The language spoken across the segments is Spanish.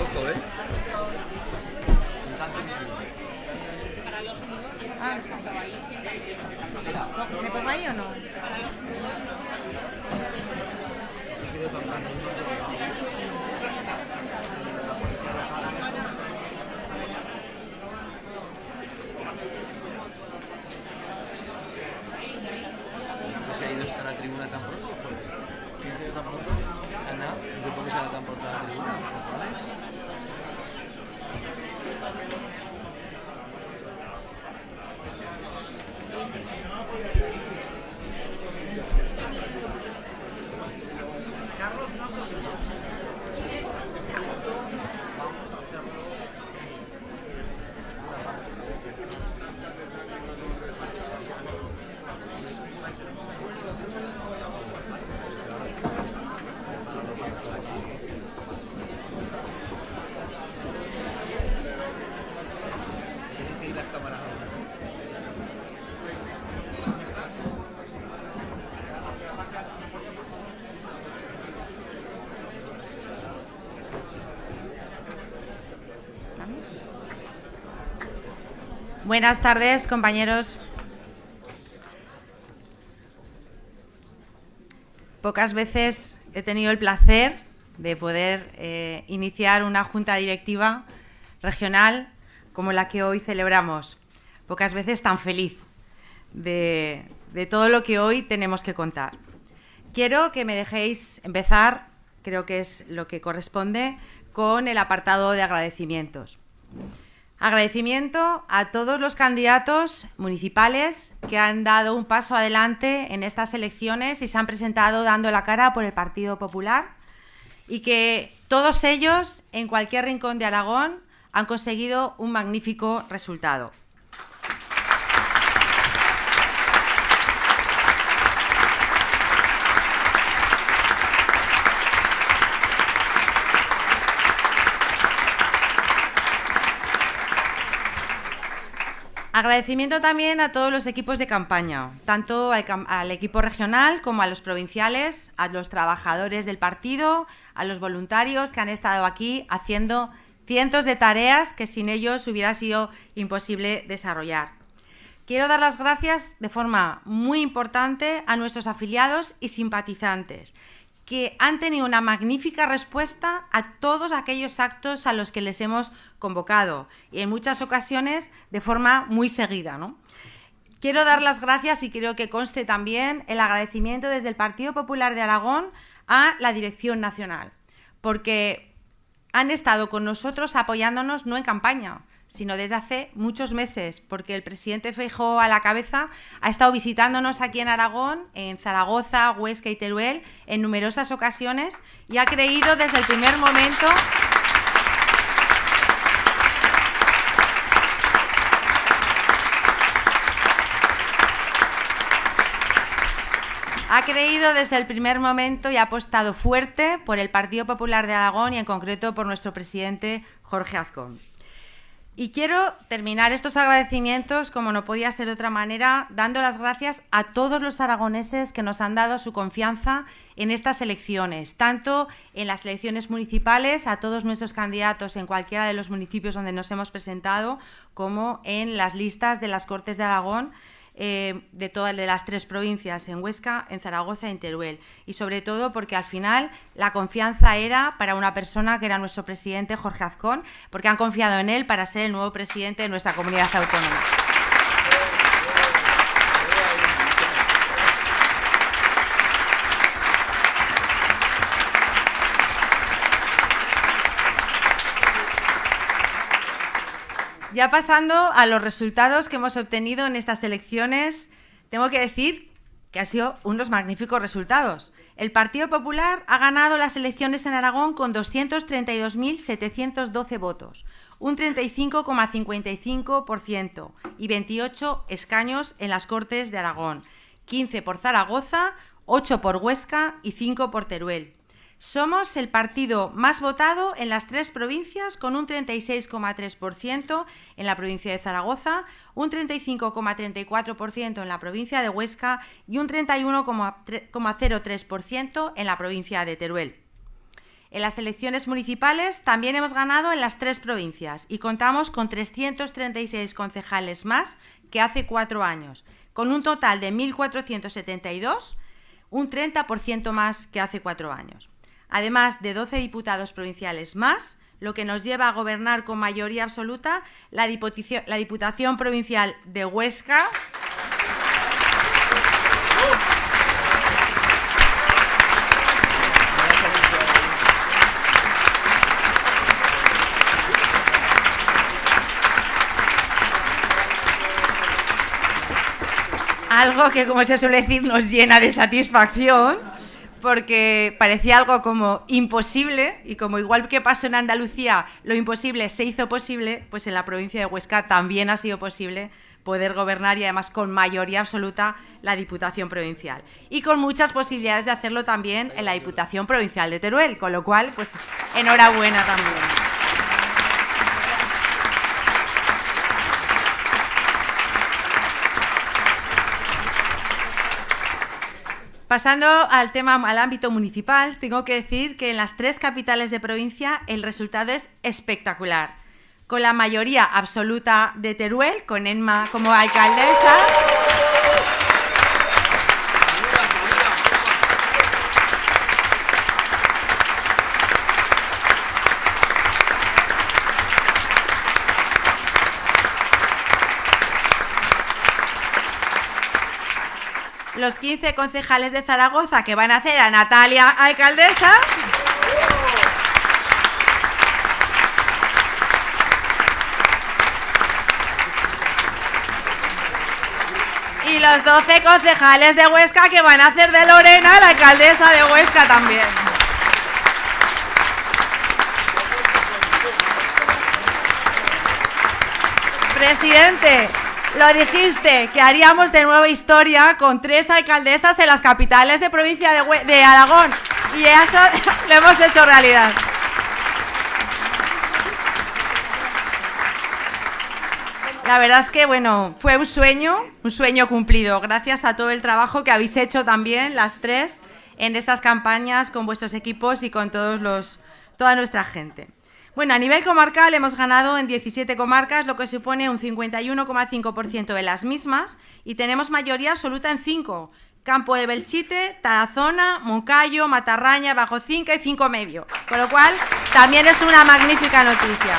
Ojo, ¿eh? Ah, ¿me pongo ahí o no? ¿Se ha ido hasta la tribuna tan pronto? ¿Quién se ha ido tan pronto? Ana, ¿por qué se ha ido tan pronto a la tribuna? ¿Recordáis? Tienen que ir las cámaras ahora. Buenas tardes, compañeros. Pocas veces he tenido el placer de poder iniciar una junta directiva regional como la que hoy celebramos. Pocas veces tan feliz de todo lo que hoy tenemos que contar. Quiero que me dejéis empezar, creo que es lo que corresponde, con el apartado de agradecimientos. Agradecimiento a todos los candidatos municipales que han dado un paso adelante en estas elecciones y se han presentado dando la cara por el Partido Popular y que todos ellos, en cualquier rincón de Aragón, han conseguido un magnífico resultado. Agradecimiento también a todos los equipos de campaña, tanto al equipo regional como a los provinciales, a los trabajadores del partido, a los voluntarios que han estado aquí haciendo cientos de tareas que sin ellos hubiera sido imposible desarrollar. Quiero dar las gracias de forma muy importante a nuestros afiliados y simpatizantes, que han tenido una magnífica respuesta a todos aquellos actos a los que les hemos convocado y en muchas ocasiones de forma muy seguida, ¿no? Quiero dar las gracias y creo que conste también el agradecimiento desde el Partido Popular de Aragón a la Dirección Nacional, porque han estado con nosotros apoyándonos no en campaña, sino desde hace muchos meses, porque el presidente Feijóo a la cabeza ha estado visitándonos aquí en Aragón, en Zaragoza, Huesca y Teruel, en numerosas ocasiones y ha creído desde el primer momento y ha apostado fuerte por el Partido Popular de Aragón y en concreto por nuestro presidente Jorge Azcón. Y quiero terminar estos agradecimientos, como no podía ser de otra manera, dando las gracias a todos los aragoneses que nos han dado su confianza en estas elecciones, tanto en las elecciones municipales, a todos nuestros candidatos en cualquiera de los municipios donde nos hemos presentado, como en las listas de las Cortes de Aragón, de todas las tres provincias, en Huesca, en Zaragoza y en Teruel. Y sobre todo porque al final la confianza era para una persona que era nuestro presidente Jorge Azcón, porque han confiado en él para ser el nuevo presidente de nuestra comunidad autónoma. Ya pasando a los resultados que hemos obtenido en estas elecciones, tengo que decir que han sido unos magníficos resultados. El Partido Popular ha ganado las elecciones en Aragón con 232.712 votos, un 35,55% y 28 escaños en las Cortes de Aragón, 15 por Zaragoza, 8 por Huesca y 5 por Teruel. Somos el partido más votado en las 3 provincias, con un 36,3% en la provincia de Zaragoza, un 35,34% en la provincia de Huesca y un 31,03% en la provincia de Teruel. En las elecciones municipales también hemos ganado en las 3 provincias y contamos con 336 concejales más que hace 4 años, con un total de 1.472, un 30% más que hace 4 años. Además de 12 diputados provinciales más, lo que nos lleva a gobernar con mayoría absoluta la Diputación Provincial de Huesca. Algo que, como se suele decir, nos llena de satisfacción, porque parecía algo como imposible, y como igual que pasó en Andalucía, lo imposible se hizo posible, pues en la provincia de Huesca también ha sido posible poder gobernar, y además con mayoría absoluta, la Diputación Provincial. Y con muchas posibilidades de hacerlo también en la Diputación Provincial de Teruel, con lo cual, pues enhorabuena también. Pasando al ámbito municipal, tengo que decir que en las 3 capitales de provincia el resultado es espectacular. Con la mayoría absoluta de Teruel, con Emma como alcaldesa. Los 15 concejales de Zaragoza que van a hacer a Natalia alcaldesa. Y los 12 concejales de Huesca que van a hacer de Lorena la alcaldesa de Huesca también. Presidente, lo dijiste, que haríamos de nuevo historia con 3 alcaldesas en las capitales de provincia de Aragón, y eso lo hemos hecho realidad. La verdad es que, bueno, fue un sueño cumplido, gracias a todo el trabajo que habéis hecho también las 3 en estas campañas con vuestros equipos y con toda nuestra gente. Bueno, a nivel comarcal hemos ganado en 17 comarcas, lo que supone un 51,5% de las mismas, y tenemos mayoría absoluta en 5: Campo de Belchite, Tarazona, Moncayo, Matarraña, Bajo Cinca y Cinco Medio, con lo cual también es una magnífica noticia.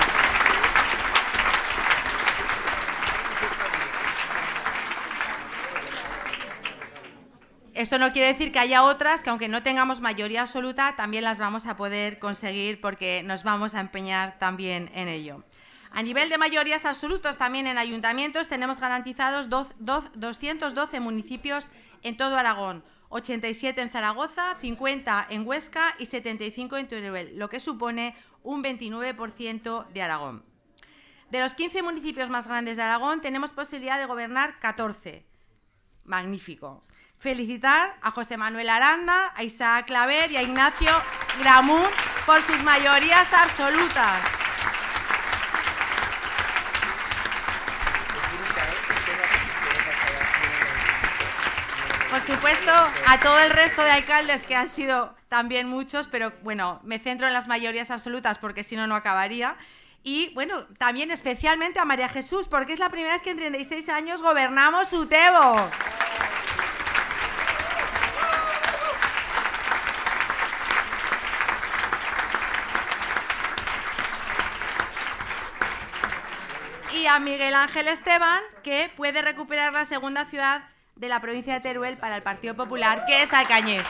Esto no quiere decir que haya otras que, aunque no tengamos mayoría absoluta, también las vamos a poder conseguir, porque nos vamos a empeñar también en ello. A nivel de mayorías absolutas, también en ayuntamientos tenemos garantizados 212 municipios en todo Aragón, 87 en Zaragoza, 50 en Huesca y 75 en Teruel, lo que supone un 29% de Aragón. De los 15 municipios más grandes de Aragón tenemos posibilidad de gobernar 14. Magnífico. Felicitar a José Manuel Aranda, a Isaac Claver y a Ignacio Gramún por sus mayorías absolutas. Por supuesto, a todo el resto de alcaldes, que han sido también muchos, pero bueno, me centro en las mayorías absolutas porque si no, no acabaría. Y bueno, también especialmente a María Jesús, porque es la primera vez que en 36 años gobernamos Utebo. Y a Miguel Ángel Esteban, que puede recuperar la segunda ciudad de la provincia de Teruel para el Partido Popular, que es Alcañiz.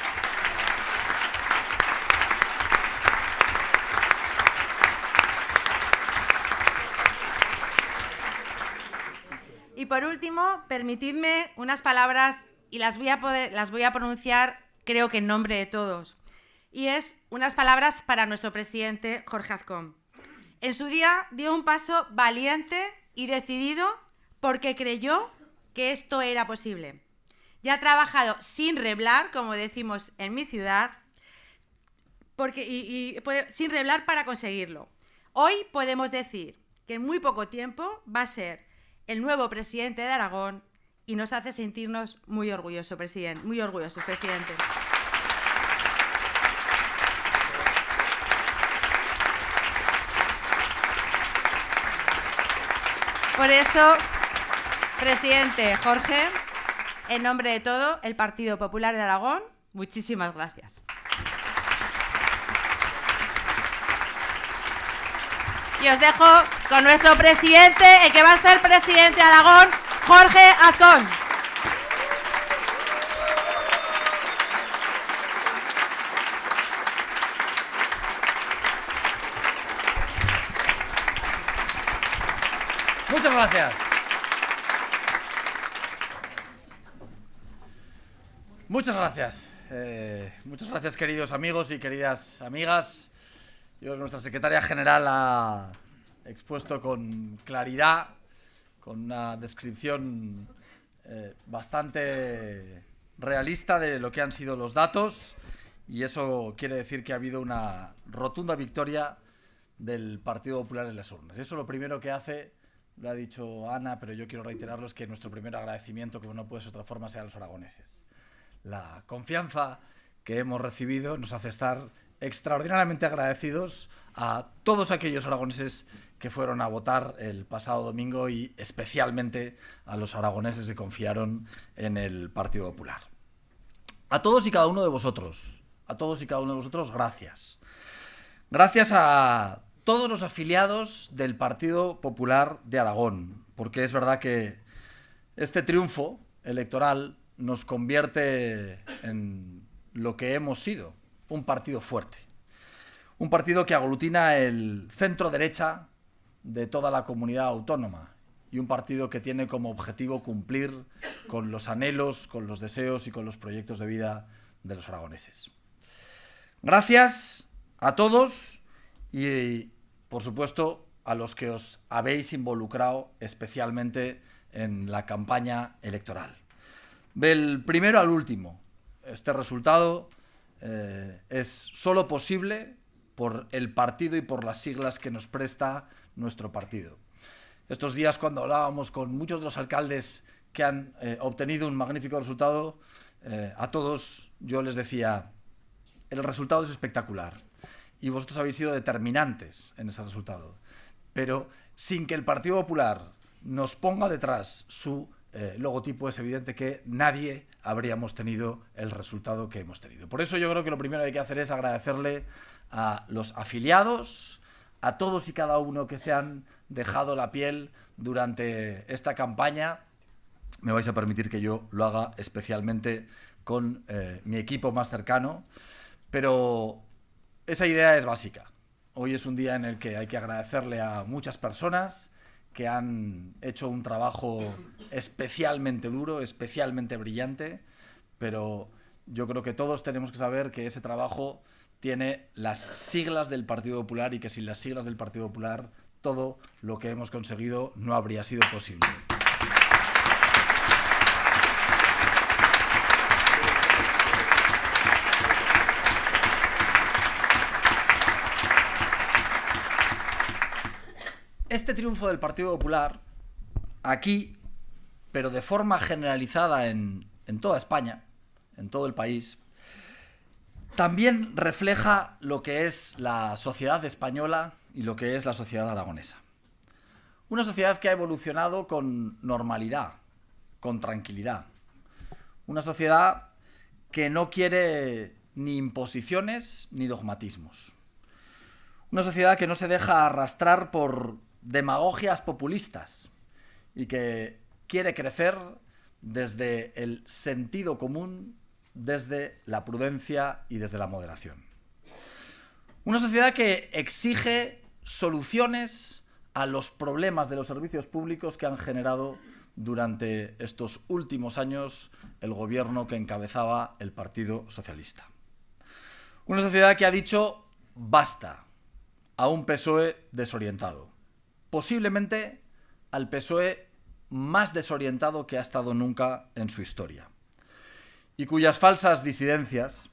Y por último, permitidme unas palabras, y las voy a pronunciar, creo que en nombre de todos. Y es unas palabras para nuestro presidente Jorge Azcón. En su día dio un paso valiente y decidido porque creyó que esto era posible. Ya ha trabajado sin reblar, como decimos en mi ciudad, sin revelar para conseguirlo. Hoy podemos decir que en muy poco tiempo va a ser el nuevo presidente de Aragón y nos hace sentirnos muy orgullosos, presidente. Por eso, presidente Jorge, en nombre de todo el Partido Popular de Aragón, muchísimas gracias. Y os dejo con nuestro presidente, el que va a ser presidente de Aragón, Jorge Azcón. Muchas gracias. Muchas gracias, queridos amigos y queridas amigas. Nuestra secretaria general ha expuesto con claridad, con una descripción bastante realista de lo que han sido los datos, y eso quiere decir que ha habido una rotunda victoria del Partido Popular en las urnas. Eso lo primero que hace, lo ha dicho Ana, pero yo quiero reiterarlo, es que nuestro primer agradecimiento, como no puede ser de otra forma, sea a los aragoneses. La confianza que hemos recibido nos hace estar extraordinariamente agradecidos a todos aquellos aragoneses que fueron a votar el pasado domingo, y especialmente a los aragoneses que confiaron en el Partido Popular. A todos y cada uno de vosotros, gracias. Gracias a todos los afiliados del Partido Popular de Aragón, porque es verdad que este triunfo electoral nos convierte en lo que hemos sido: un partido fuerte, un partido que aglutina el centro derecha de toda la comunidad autónoma, y un partido que tiene como objetivo cumplir con los anhelos, con los deseos y con los proyectos de vida de los aragoneses. Gracias a todos y, por supuesto, a los que os habéis involucrado especialmente en la campaña electoral. Del primero al último, este resultado es solo posible por el partido y por las siglas que nos presta nuestro partido. Estos días, cuando hablábamos con muchos de los alcaldes que han obtenido un magnífico resultado, a todos yo les decía: el resultado es espectacular y vosotros habéis sido determinantes en ese resultado, pero sin que el Partido Popular nos ponga detrás su logotipo, es evidente que nadie habríamos tenido el resultado que hemos tenido. Por eso yo creo que lo primero que hay que hacer es agradecerle a los afiliados, a todos y cada uno que se han dejado la piel durante esta campaña. Me vais a permitir que yo lo haga especialmente con mi equipo más cercano, pero esa idea es básica. Hoy es un día en el que hay que agradecerle a muchas personas que han hecho un trabajo especialmente duro, especialmente brillante, pero yo creo que todos tenemos que saber que ese trabajo tiene las siglas del Partido Popular, y que sin las siglas del Partido Popular todo lo que hemos conseguido no habría sido posible. Este triunfo del Partido Popular, aquí, pero de forma generalizada en toda España, en todo el país, también refleja lo que es la sociedad española y lo que es la sociedad aragonesa. Una sociedad que ha evolucionado con normalidad, con tranquilidad. Una sociedad que no quiere ni imposiciones ni dogmatismos. Una sociedad que no se deja arrastrar por demagogias populistas y que quiere crecer desde el sentido común, desde la prudencia y desde la moderación. Una sociedad que exige soluciones a los problemas de los servicios públicos que han generado durante estos últimos años el gobierno que encabezaba el Partido Socialista. Una sociedad que ha dicho basta a un PSOE desorientado, posiblemente al PSOE más desorientado que ha estado nunca en su historia, y cuyas falsas disidencias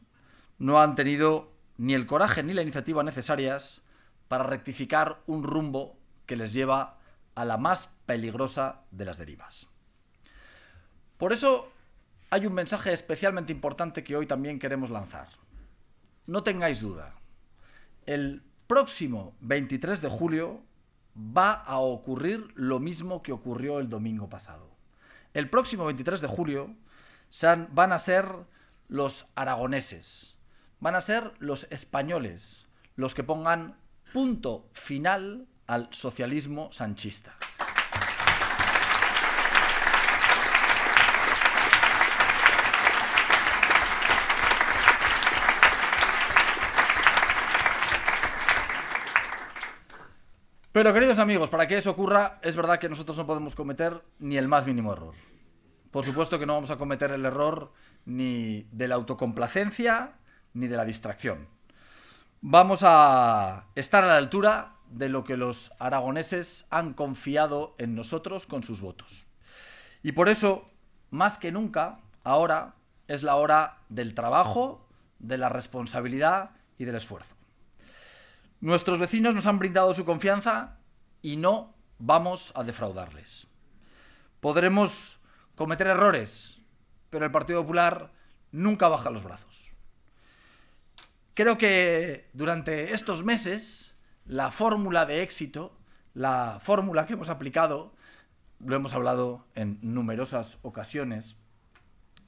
no han tenido ni el coraje ni la iniciativa necesarias para rectificar un rumbo que les lleva a la más peligrosa de las derivas. Por eso hay un mensaje especialmente importante que hoy también queremos lanzar. No tengáis duda, el próximo 23 de julio va a ocurrir lo mismo que ocurrió el domingo pasado. El próximo 23 de julio van a ser los aragoneses, van a ser los españoles los que pongan punto final al socialismo sanchista. Pero, queridos amigos, para que eso ocurra, es verdad que nosotros no podemos cometer ni el más mínimo error. Por supuesto que no vamos a cometer el error ni de la autocomplacencia ni de la distracción. Vamos a estar a la altura de lo que los aragoneses han confiado en nosotros con sus votos. Y por eso, más que nunca, ahora es la hora del trabajo, de la responsabilidad y del esfuerzo. Nuestros vecinos nos han brindado su confianza y no vamos a defraudarles. Podremos cometer errores, pero el Partido Popular nunca baja los brazos. Creo que durante estos meses la fórmula de éxito, la fórmula que hemos aplicado, lo hemos hablado en numerosas ocasiones,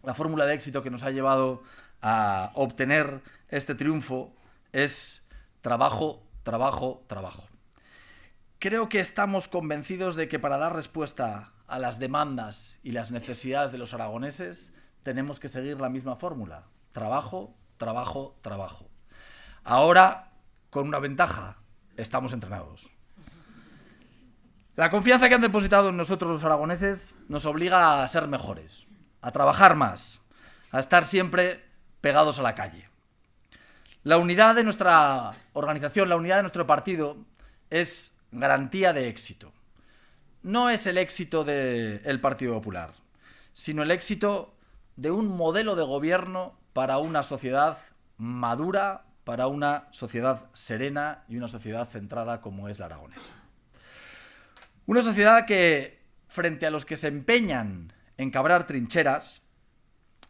la fórmula de éxito que nos ha llevado a obtener este triunfo es trabajo, trabajo, trabajo. Creo que estamos convencidos de que para dar respuesta a las demandas y las necesidades de los aragoneses tenemos que seguir la misma fórmula. Trabajo, trabajo, trabajo. Ahora, con una ventaja, estamos entrenados. La confianza que han depositado en nosotros los aragoneses nos obliga a ser mejores, a trabajar más, a estar siempre pegados a la calle. La unidad de nuestra organización, la unidad de nuestro partido, es garantía de éxito. No es el éxito del Partido Popular, sino el éxito de un modelo de gobierno para una sociedad madura, para una sociedad serena y una sociedad centrada como es la aragonesa. Una sociedad que, frente a los que se empeñan en cabrar trincheras,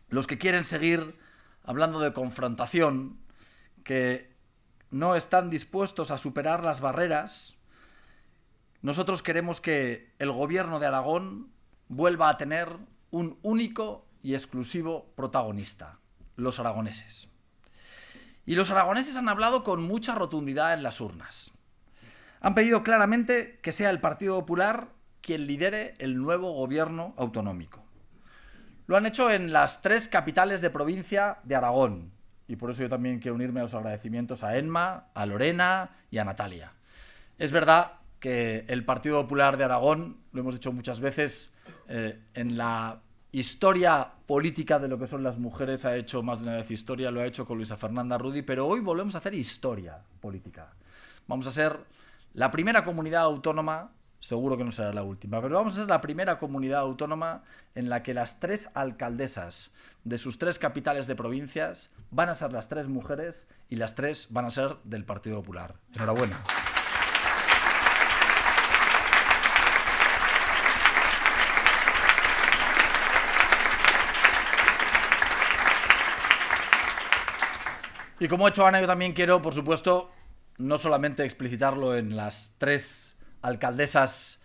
los que quieren seguir hablando de confrontación, que no están dispuestos a superar las barreras, nosotros queremos que el gobierno de Aragón vuelva a tener un único y exclusivo protagonista, los aragoneses. Y los aragoneses han hablado con mucha rotundidad en las urnas. Han pedido claramente que sea el Partido Popular quien lidere el nuevo gobierno autonómico. Lo han hecho en las 3 capitales de provincia de Aragón. Y por eso yo también quiero unirme a los agradecimientos a Enma, a Lorena y a Natalia. Es verdad que el Partido Popular de Aragón, lo hemos dicho muchas veces, en la historia política de lo que son las mujeres ha hecho más de una vez historia, lo ha hecho con Luisa Fernanda Rudy, pero hoy volvemos a hacer historia política. Vamos a ser la primera comunidad autónoma, seguro que no será la última, pero vamos a ser la primera comunidad autónoma en la que las 3 alcaldesas de sus 3 capitales de provincias van a ser las 3 mujeres y las 3 van a ser del Partido Popular. Enhorabuena. Y como ha hecho Ana, yo también quiero, por supuesto, no solamente explicitarlo en las 3 alcaldesas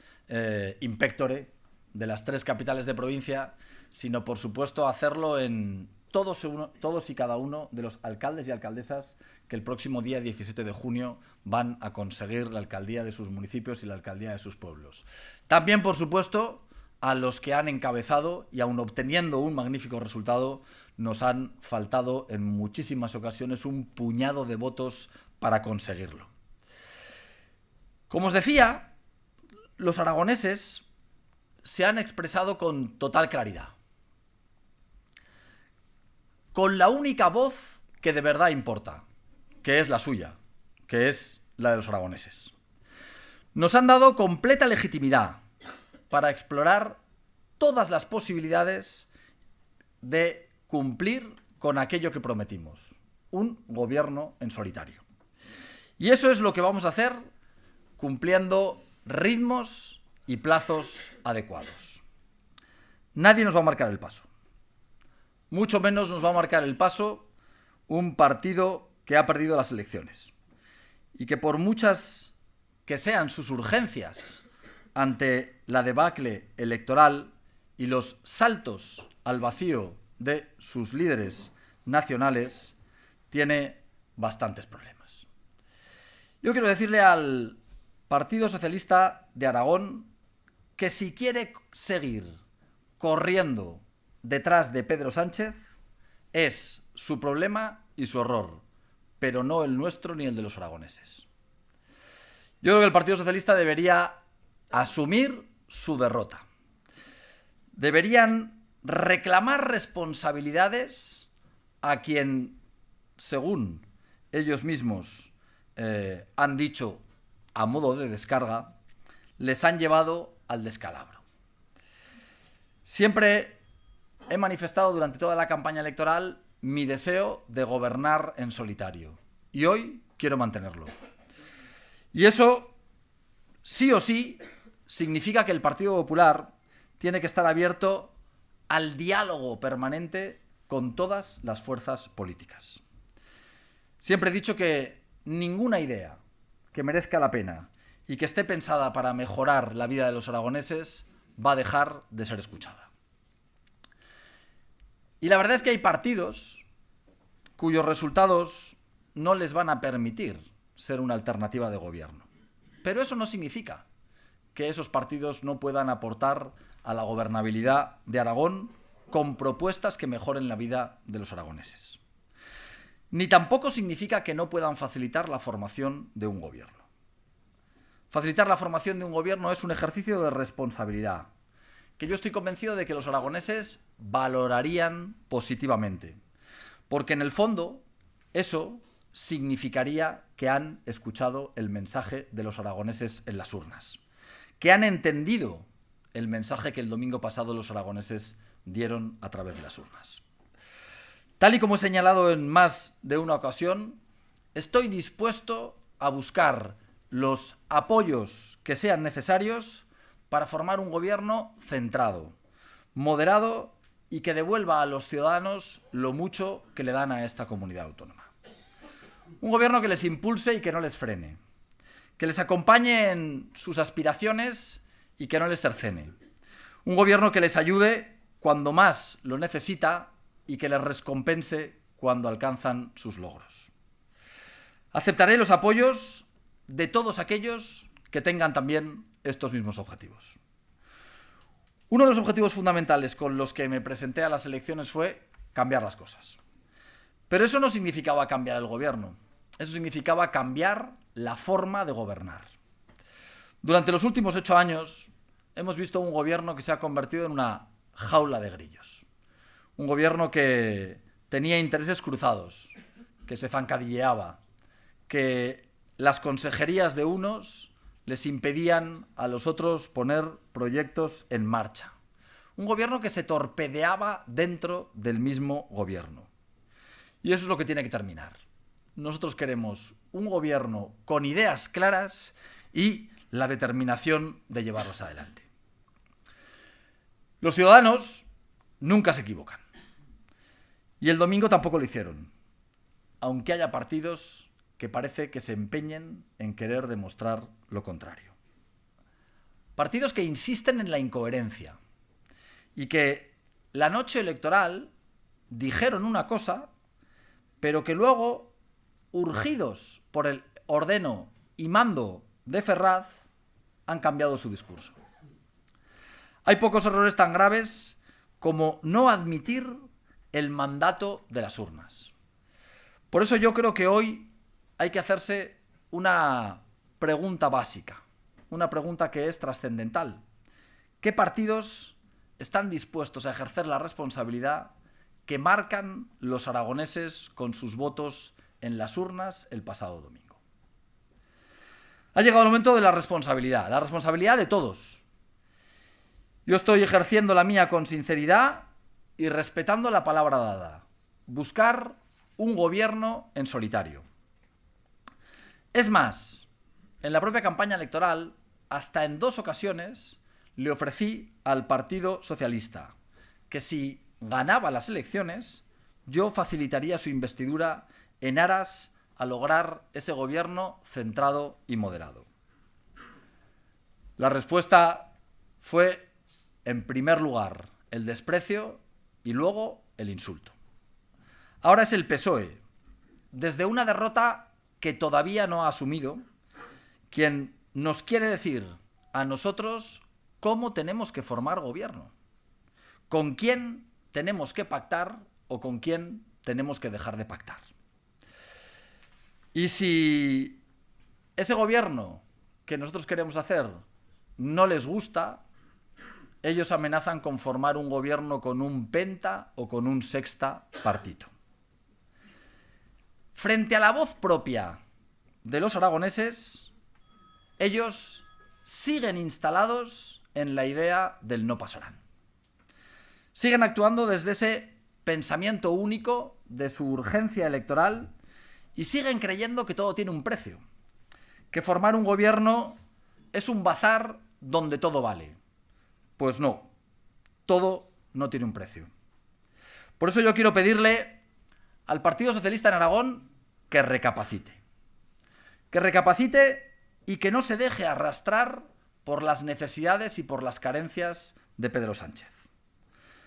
in pectore de las 3 capitales de provincia, sino por supuesto hacerlo en todos y cada uno de los alcaldes y alcaldesas que el próximo día 17 de junio van a conseguir la alcaldía de sus municipios y la alcaldía de sus pueblos. También, por supuesto, a los que han encabezado y aun obteniendo un magnífico resultado, nos han faltado en muchísimas ocasiones un puñado de votos para conseguirlo. Como os decía, los aragoneses se han expresado con total claridad, con la única voz que de verdad importa, que es la suya, que es la de los aragoneses. Nos han dado completa legitimidad para explorar todas las posibilidades de cumplir con aquello que prometimos, un gobierno en solitario. Y eso es lo que vamos a hacer cumpliendo ritmos y plazos adecuados. Nadie nos va a marcar el paso. Mucho menos nos va a marcar el paso un partido que ha perdido las elecciones y que, por muchas que sean sus urgencias ante la debacle electoral y los saltos al vacío de sus líderes nacionales, tiene bastantes problemas. Yo quiero decirle al Partido Socialista de Aragón que si quiere seguir corriendo detrás de Pedro Sánchez, es su problema y su horror, pero no el nuestro ni el de los aragoneses. Yo creo que el Partido Socialista debería asumir su derrota. Deberían reclamar responsabilidades a quien, según ellos mismos han dicho a modo de descarga, les han llevado al descalabro. Siempre he manifestado durante toda la campaña electoral mi deseo de gobernar en solitario. Y hoy quiero mantenerlo. Y eso, sí o sí, significa que el Partido Popular tiene que estar abierto al diálogo permanente con todas las fuerzas políticas. Siempre he dicho que ninguna idea que merezca la pena y que esté pensada para mejorar la vida de los aragoneses va a dejar de ser escuchada. Y la verdad es que hay partidos cuyos resultados no les van a permitir ser una alternativa de gobierno. Pero eso no significa que esos partidos no puedan aportar a la gobernabilidad de Aragón con propuestas que mejoren la vida de los aragoneses. Ni tampoco significa que no puedan facilitar la formación de un gobierno. Facilitar la formación de un gobierno es un ejercicio de responsabilidad, que yo estoy convencido de que los aragoneses valorarían positivamente, porque en el fondo eso significaría que han escuchado el mensaje de los aragoneses en las urnas, que han entendido el mensaje que el domingo pasado los aragoneses dieron a través de las urnas. Tal y como he señalado en más de una ocasión, estoy dispuesto a buscar los apoyos que sean necesarios para formar un gobierno centrado, moderado y que devuelva a los ciudadanos lo mucho que le dan a esta comunidad autónoma. Un gobierno que les impulse y que no les frene, que les acompañe en sus aspiraciones y que no les cercene. Un gobierno que les ayude cuando más lo necesita y que les recompense cuando alcanzan sus logros. Aceptaré los apoyos de todos aquellos que tengan también estos mismos objetivos. Uno de los objetivos fundamentales con los que me presenté a las elecciones fue cambiar las cosas. Pero eso no significaba cambiar el gobierno, eso significaba cambiar la forma de gobernar. Durante los últimos 8 años hemos visto un gobierno que se ha convertido en una jaula de grillos. Un gobierno que tenía intereses cruzados, que se zancadilleaba, que las consejerías de unos les impedían a los otros poner proyectos en marcha. Un gobierno que se torpedeaba dentro del mismo gobierno. Y eso es lo que tiene que terminar. Nosotros queremos un gobierno con ideas claras y la determinación de llevarlas adelante. Los ciudadanos nunca se equivocan. Y el domingo tampoco lo hicieron, aunque haya partidos que parece que se empeñen en querer demostrar lo contrario. Partidos que insisten en la incoherencia y que la noche electoral dijeron una cosa, pero que luego, urgidos por el ordeno y mando de Ferraz, han cambiado su discurso. Hay pocos errores tan graves como no admitir el mandato de las urnas. Por eso yo creo que hoy hay que hacerse una pregunta básica, una pregunta que es trascendental. ¿Qué partidos están dispuestos a ejercer la responsabilidad que marcan los aragoneses con sus votos en las urnas el pasado domingo? Ha llegado el momento de la responsabilidad de todos. Yo estoy ejerciendo la mía con sinceridad y respetando la palabra dada. Buscar un gobierno en solitario. Es más, en la propia campaña electoral, hasta en 2 ocasiones, le ofrecí al Partido Socialista que si ganaba las elecciones, yo facilitaría su investidura en aras a lograr ese gobierno centrado y moderado. La respuesta fue, en primer lugar, el desprecio y luego el insulto. Ahora es el PSOE, desde una derrota que todavía no ha asumido, quien nos quiere decir a nosotros cómo tenemos que formar gobierno, con quién tenemos que pactar o con quién tenemos que dejar de pactar. Y si ese gobierno que nosotros queremos hacer no les gusta, ellos amenazan con formar un gobierno con un penta o con un sexta partido. Frente a la voz propia de los aragoneses, ellos siguen instalados en la idea del no pasarán. Siguen actuando desde ese pensamiento único de su urgencia electoral y siguen creyendo que todo tiene un precio, que formar un gobierno es un bazar donde todo vale. Pues no, todo no tiene un precio. Por eso yo quiero pedirle al Partido Socialista en Aragón que recapacite. Que recapacite y que no se deje arrastrar por las necesidades y por las carencias de Pedro Sánchez.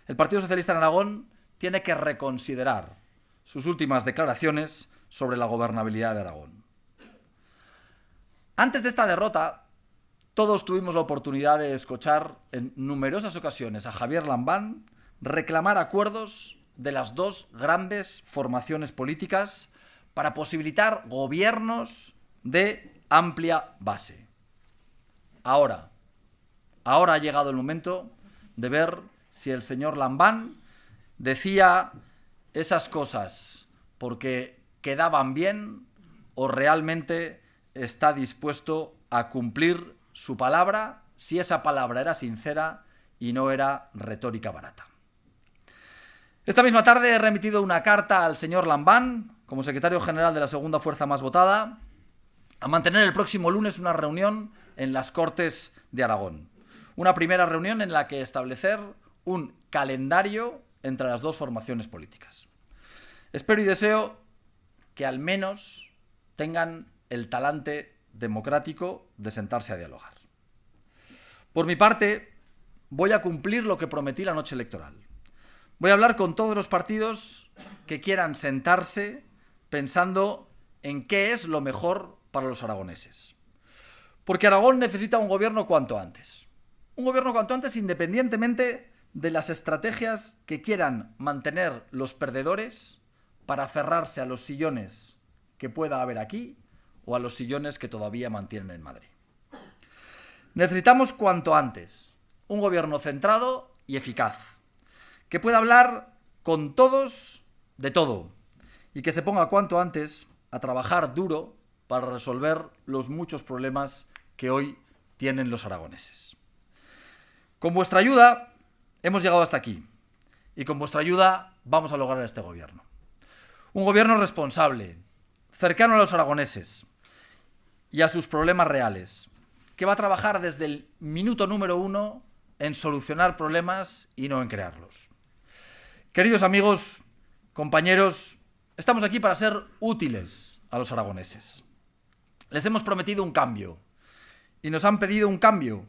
El Partido Socialista en Aragón tiene que reconsiderar sus últimas declaraciones sobre la gobernabilidad de Aragón. Antes de esta derrota, todos tuvimos la oportunidad de escuchar en numerosas ocasiones a Javier Lambán reclamar acuerdos de las 2 grandes formaciones políticas para posibilitar gobiernos de amplia base. Ahora ha llegado el momento de ver si el señor Lambán decía esas cosas porque quedaban bien o realmente está dispuesto a cumplir su palabra, si esa palabra era sincera y no era retórica barata. Esta misma tarde he remitido una carta al señor Lambán, como secretario general de la segunda fuerza más votada, a mantener el próximo lunes una reunión en las Cortes de Aragón. Una primera reunión en la que establecer un calendario entre las 2 formaciones políticas. Espero y deseo que al menos tengan el talante democrático de sentarse a dialogar. Por mi parte, voy a cumplir lo que prometí la noche electoral. Voy a hablar con todos los partidos que quieran sentarse pensando en qué es lo mejor para los aragoneses. Porque Aragón necesita un gobierno cuanto antes. Un gobierno cuanto antes independientemente de las estrategias que quieran mantener los perdedores para aferrarse a los sillones que pueda haber aquí o a los sillones que todavía mantienen en Madrid. Necesitamos cuanto antes un gobierno centrado y eficaz, que pueda hablar con todos de todo y que se ponga cuanto antes a trabajar duro para resolver los muchos problemas que hoy tienen los aragoneses. Con vuestra ayuda hemos llegado hasta aquí y con vuestra ayuda vamos a lograr este gobierno. Un gobierno responsable, cercano a los aragoneses y a sus problemas reales, que va a trabajar desde el minuto número 1 en solucionar problemas y no en crearlos. Queridos amigos, compañeros, estamos aquí para ser útiles a los aragoneses. Les hemos prometido un cambio y nos han pedido un cambio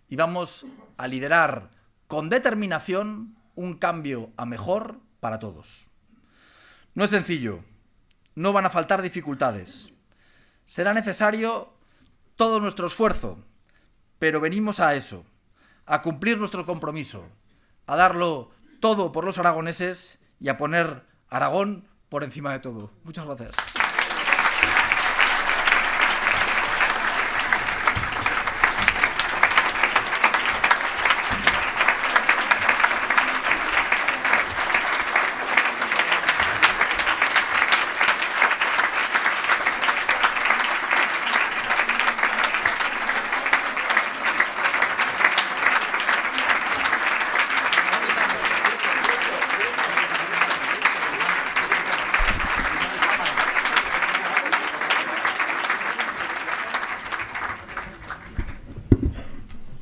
y vamos a liderar con determinación un cambio a mejor para todos. No es sencillo, no van a faltar dificultades. Será necesario todo nuestro esfuerzo, pero venimos a eso, a cumplir nuestro compromiso, a darlo todo por los aragoneses y a poner Aragón por encima de todo. Muchas gracias.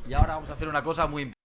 Y ahora vamos a hacer una cosa muy importante.